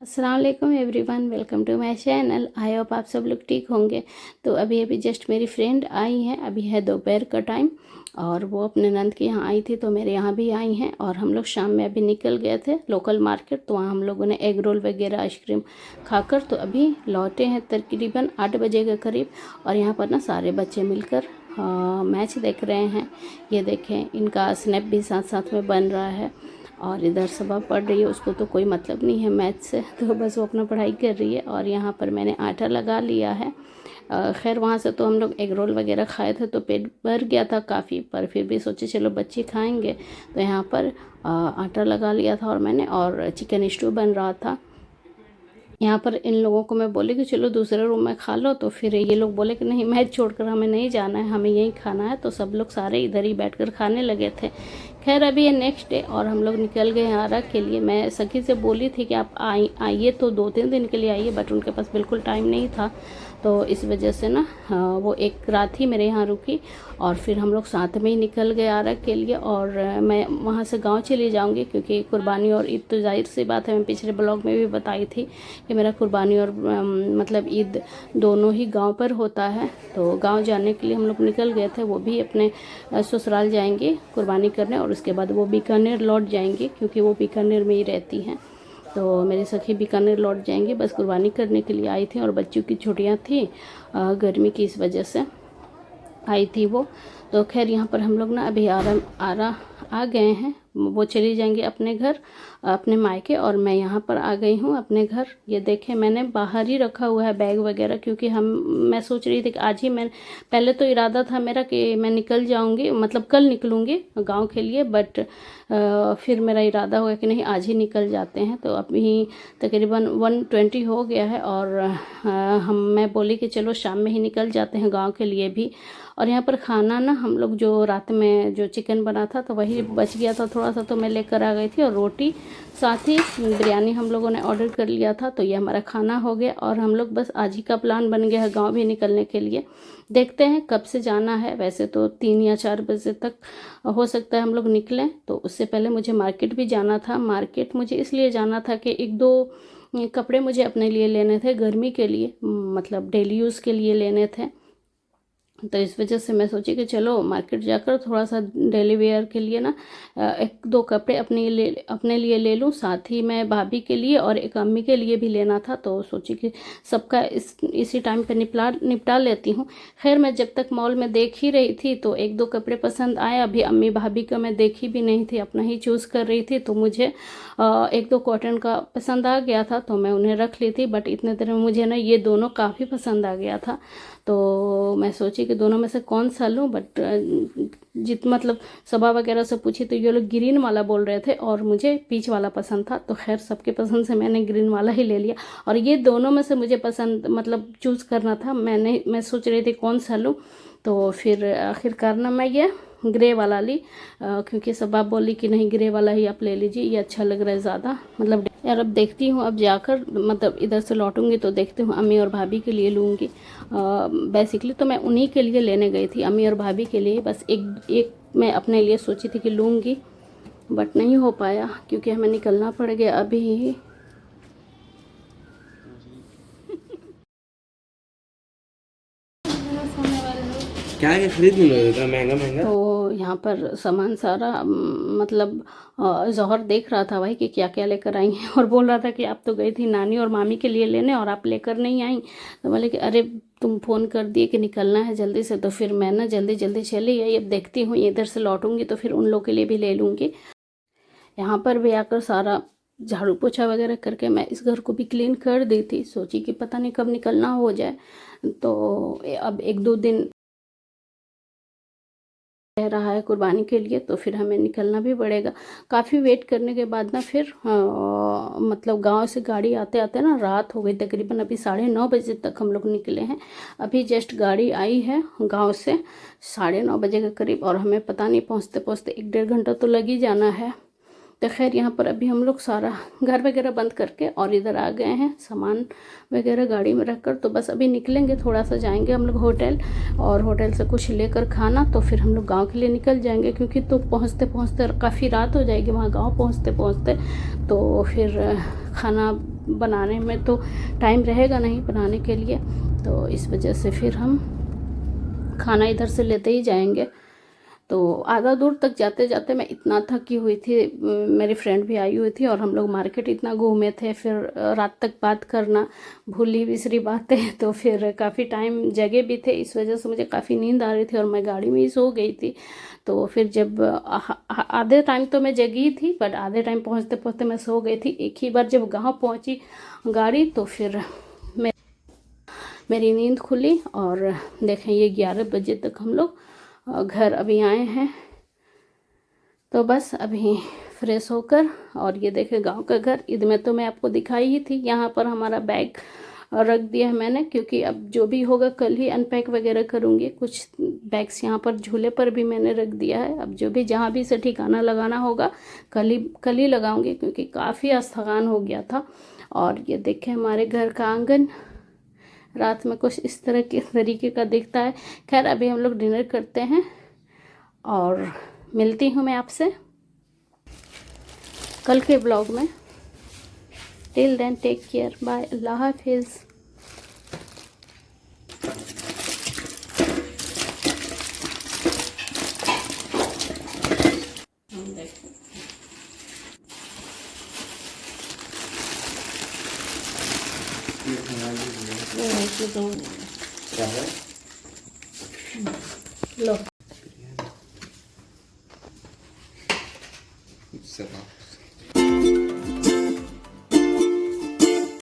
अस्सलाम वालेकुम everyone, welcome to my channel. I hope आप सब लोग ठीक होंगे। तो अभी अभी जस्ट मेरी फ्रेंड आई हैं, अभी है दोपहर का टाइम और वो अपने नंद के यहाँ आई थी तो मेरे यहाँ भी आई हैं। और हम लोग शाम में अभी निकल गए थे लोकल मार्केट, तो वहाँ हम लोगों ने एग रोल वगैरह आइसक्रीम खाकर तो अभी लौटे हैं तकरीबन 8 बजे के करीब। और यहाँ पर ना सारे बच्चे मिलकर मैच देख रहे हैं। ये देखें, इनका स्नैप भी साथ साथ में बन रहा है। और इधर सबा पढ़ रही है, उसको तो कोई मतलब नहीं है मैथ से, तो बस वो अपना पढ़ाई कर रही है। और यहाँ पर मैंने आटा लगा लिया है। खैर वहाँ से तो हम लोग एग रोल वगैरह खाए थे तो पेट भर गया था काफ़ी, पर फिर भी सोचे चलो बच्चे खाएंगे, तो यहाँ पर आटा लगा लिया था और मैंने, और चिकन स्टू बन रहा था। यहाँ पर इन लोगों को मैं बोली कि चलो दूसरे रूम में खा लो, तो फिर ये लोग बोले कि नहीं, मैच छोड़कर हमें नहीं जाना है, हमें यहीं खाना है। तो सब लोग सारे इधर ही बैठकर खाने लगे थे। खैर अभी ये नेक्स्ट डे और हम लोग निकल गए आरा के लिए। मैं सखी से बोली थी कि आप आइए तो 2-3 दिन के लिए आइए, बट उनके पास बिल्कुल टाइम नहीं था, तो इस वजह से ना वो एक रात ही मेरे यहाँ रुकी और फिर हम लोग साथ में ही निकल गए आरा के लिए। और मैं वहाँ से गांव चली जाऊँगी क्योंकि कुर्बानी और ईद तो जाहिर सी बात है, मैं पिछले ब्लॉग में भी बताई थी कि मेरा कुर्बानी और मतलब ईद दोनों ही गांव पर होता है। तो गांव जाने के लिए हम लोग निकल गए थे, वो भी अपने ससुराल जाएंगे कुर्बानी करने और उसके बाद वो बीकानेर लौट जाएंगे क्योंकि वो बीकानेर में ही रहती हैं। तो मेरी सखी बीकानेर लौट जाएंगे, बस कुर्बानी करने के लिए आई थी और बच्चों की छुट्टियां थी गर्मी की, इस वजह से आई थी वो। तो खैर यहाँ पर हम लोग ना अभी आरा आ गए हैं। वो चली जाएंगे अपने घर, अपने मायके, और मैं यहाँ पर आ गई हूँ अपने घर। ये देखें, मैंने बाहर ही रखा हुआ है बैग वगैरह, क्योंकि मैं सोच रही थी कि आज ही, मैं पहले तो इरादा था मेरा कि मैं निकल जाऊँगी, मतलब कल निकलूँगी गांव के लिए, बट फिर मेरा इरादा हुआ कि नहीं, आज ही निकल जाते हैं। तो अभी तकरीबन 1:20 हो गया है और मैं बोली कि चलो शाम में ही निकल जाते हैं गांव के लिए भी। और यहाँ पर खाना ना, हम लोग जो रात में जो चिकन बना था तो वही बच गया था थोड़ा सा, तो मैं लेकर आ गई थी, और रोटी, साथ ही बिरयानी हम लोगों ने ऑर्डर कर लिया था। तो ये हमारा खाना हो गया और हम लोग बस आज ही का प्लान बन गया है गांव भी निकलने के लिए। देखते हैं कब से जाना है, वैसे तो 3 या 4 बजे तक हो सकता है हम लोग निकलें। तो उससे पहले मुझे मार्केट भी जाना था। मार्केट मुझे इसलिए जाना था कि 1-2 कपड़े मुझे अपने लिए लेने थे, गर्मी के लिए, मतलब डेली यूज़ के लिए लेने थे। तो इस वजह से मैं सोची कि चलो मार्केट जाकर थोड़ा सा डेली वेयर के लिए ना 1-2 कपड़े अपने लिए ले लूँ, साथ ही मैं भाभी के लिए और एक अम्मी के लिए भी लेना था। तो सोची कि सबका इसी टाइम पे निपटा लेती हूँ। खैर मैं जब तक मॉल में देख ही रही थी तो 1-2 कपड़े पसंद आए। अभी अम्मी भाभी का मैं देखी भी नहीं थी, अपना ही चूज़ कर रही थी, तो मुझे 1-2 कॉटन का पसंद आ गया था तो मैं उन्हें रख ली थी। बट इतने देर में मुझे ना ये दोनों काफ़ी पसंद आ गया था, तो मैं सोची कि दोनों में से कौन सा लूँ। बट मतलब सभा वगैरह से पूछी तो ये लोग ग्रीन वाला बोल रहे थे और मुझे पीच वाला पसंद था। तो खैर सबके पसंद से मैंने ग्रीन वाला ही ले लिया। और ये दोनों में से मुझे पसंद, मतलब चूज़ करना था, मैं सोच रही थी कौन सा लूँ। तो फिर आखिरकार ना मैं ये ग्रे वाला ली, क्योंकि सब आप बोली कि नहीं ग्रे वाला ही आप ले लीजिए, ये अच्छा लग रहा है ज़्यादा। मतलब यार अब देखती हूँ, अब जाकर मतलब इधर से लौटूंगी तो देखती हूँ अम्मी और भाभी के लिए लूँगी। बेसिकली तो मैं उन्हीं के लिए लेने गई थी, अम्मी और भाभी के लिए। बस एक मैं अपने लिए सोची थी कि लूँगी, बट नहीं हो पाया क्योंकि हमें निकलना पड़ गया अभी। क्या क्या खरीद मिलोगे महंगा महंगा। तो यहाँ पर सामान सारा मतलब जौहर देख रहा था भाई कि क्या क्या लेकर आई हैं, और बोल रहा था कि आप तो गई थी नानी और मामी के लिए लेने और आप लेकर नहीं आई। तो बोले कि अरे तुम फ़ोन कर दिए कि निकलना है जल्दी से, तो फिर मैं ना जल्दी जल्दी चली आई। अब देखती हूँ इधर से लौटूंगी तो फिर उन लोग के लिए भी ले लूँगी। यहाँ पर भी आकर सारा झाड़ू पोछा वगैरह करके मैं इस घर को भी क्लीन कर दी थी। सोची कि पता नहीं कब निकलना हो जाए, तो अब 1-2 दिन रह रहा है कुर्बानी के लिए, तो फिर हमें निकलना भी पड़ेगा। काफ़ी वेट करने के बाद ना फिर मतलब गांव से गाड़ी आते आते ना रात हो गई तकरीबन। अभी 9:30 बजे तक हम लोग निकले हैं। अभी जस्ट गाड़ी आई है गांव से 9:30 बजे के करीब, और हमें पता नहीं पहुंचते पहुंचते 1-1.5 घंटा तो लग ही जाना है। तो खैर यहाँ पर अभी हम लोग सारा घर वगैरह बंद करके और इधर आ गए हैं, सामान वगैरह गाड़ी में रखकर। तो बस अभी निकलेंगे, थोड़ा सा जाएंगे हम लोग होटल, और होटल से कुछ लेकर खाना, तो फिर हम लोग गांव के लिए निकल जाएंगे, क्योंकि तो पहुँचते पहुँचते काफ़ी रात हो जाएगी वहाँ गाँव पहुँचते पहुँचते। तो फिर खाना बनाने में तो टाइम रहेगा नहीं बनाने के लिए, तो इस वजह से फिर हम खाना इधर से लेते ही जाएंगे। तो आधा दूर तक जाते जाते मैं इतना थकी हुई थी, मेरी फ्रेंड भी आई हुई थी, और हम लोग मार्केट इतना घूमे थे, फिर रात तक बात करना, भूली बिसरी बातें, तो फिर काफ़ी टाइम जगे भी थे, इस वजह से मुझे काफ़ी नींद आ रही थी और मैं गाड़ी में ही सो गई थी। तो फिर जब आधे टाइम तो मैं जगी थी, बट आधे टाइम पहुँचते पहुँचते मैं सो गई थी। एक ही बार जब गाँव पहुँची गाड़ी, तो फिर मेरी नींद खुली, और देखें ये 11 बजे तक हम लोग घर अभी आए हैं। तो बस अभी फ्रेश होकर, और ये देखें गांव का घर, ईद में तो मैं आपको दिखाई ही थी। यहाँ पर हमारा बैग रख दिया है मैंने, क्योंकि अब जो भी होगा कल ही अनपैक वगैरह करूँगी। कुछ बैग्स यहाँ पर झूले पर भी मैंने रख दिया है, अब जो भी जहाँ भी से ठिकाना लगाना होगा कल ही लगाऊंगी, क्योंकि काफ़ी अस्थगान हो गया था। और ये देखें हमारे घर का आंगन रात में कुछ इस तरह के तरीके का दिखता है। खैर अभी हम लोग डिनर करते हैं, और मिलती हूँ मैं आपसे कल के ब्लॉग में। Till then take care, bye, अल्लाह हाफिज़। क्या है? लो सब